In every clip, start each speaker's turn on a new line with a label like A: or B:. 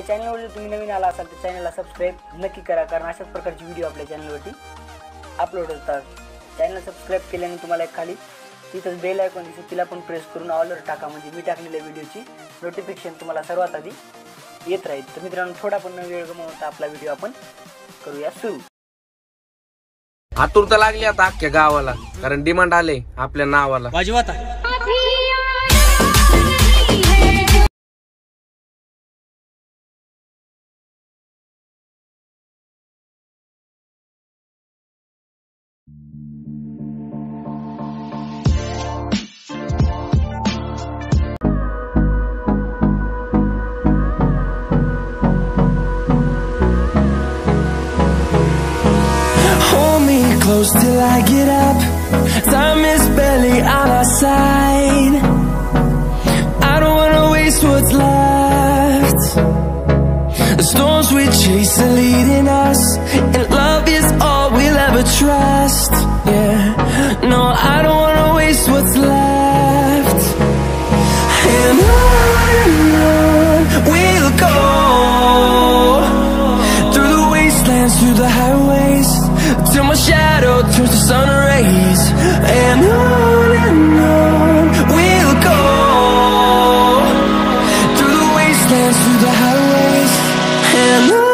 A: आपल्या चॅनलवर जर तुम्ही नवीन आला असाल तर चॅनलला सबस्क्राइब नक्की करा, कारण अशाच प्रकारची व्हिडिओ आपल्या चॅनलवरती अपलोड होतात. चॅनल सबस्क्राइब केल्याने तुम्हाला खाली तिथं बेल आयकॉन दिसेल, तिला पण प्रेस करून ऑलवर टाका, म्हणजे मी टाकलेल्या व्हिडिओची नोटिफिकेशन तुम्हाला सर्वात आधी येत राहील. तर मित्रांनो, थोडा पण वेळ गमावता आपला व्हिडिओ आपण करूया सुरू.
B: आतुरता लागली आता अख्ख्या गावाला, कारण डिमांड आले आपल्या नावाला.
C: वाजवता
D: close till I get up. Time is barely on our side. I don't wanna waste what's left. The storms we chase are leading us, and love is all we'll ever trust. Yeah, no, I don't wanna waste what's left. And on we'll go, through the wastelands, through the highways, till my shadow turns to sun rays. And on we'll go, through the wastelands, through the highways. And on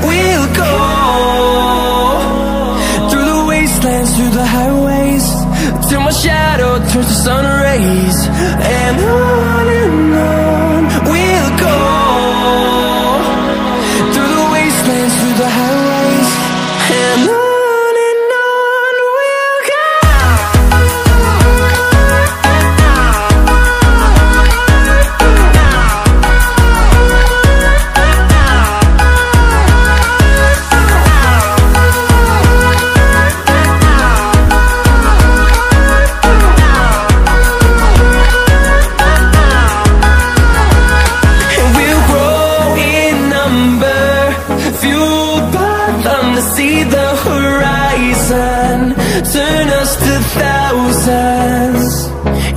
D: we'll go. Through the highways, till my shadow turns to sun rays. And on we'll go, through the wastelands, through the highways. And on we'll go. See the horizon, turn us to thousands,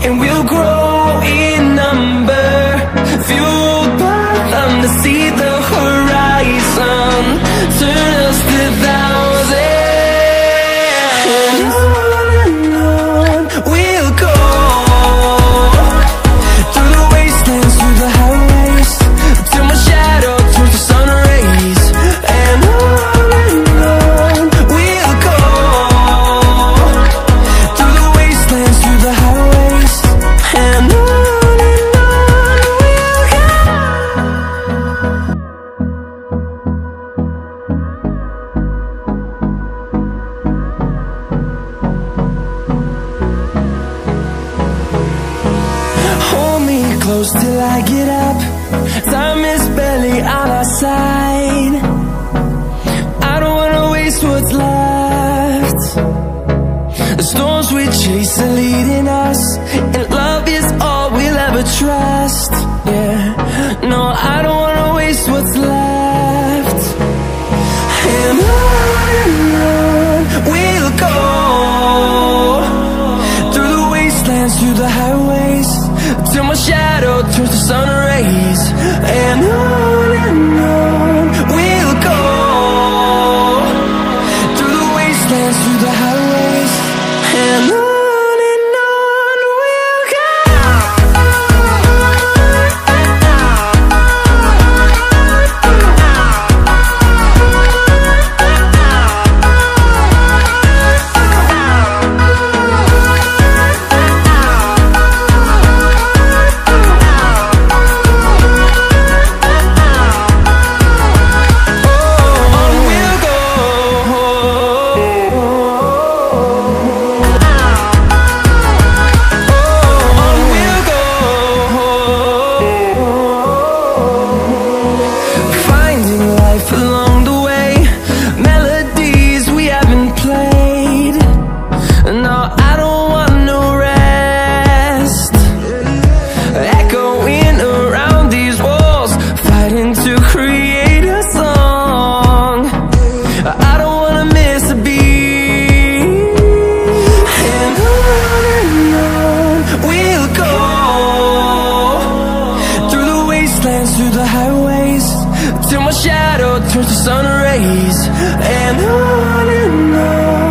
D: and we'll grow in number, fueled by them. To see the horizon, turn us to thousands. And on we'll go, through the wastelands, through the highways, till my shadow turns to sun rays. And close till I get up. Time is barely on our side. I don't wanna waste what's left. The storms we chase are leading us, and love is all we'll ever trust. Yeah, no, I don't wanna waste what's left. And on we'll go, through the wastelands, through the highways, till my shadow turns to sun rays. And on shadow turns to sun rays, and on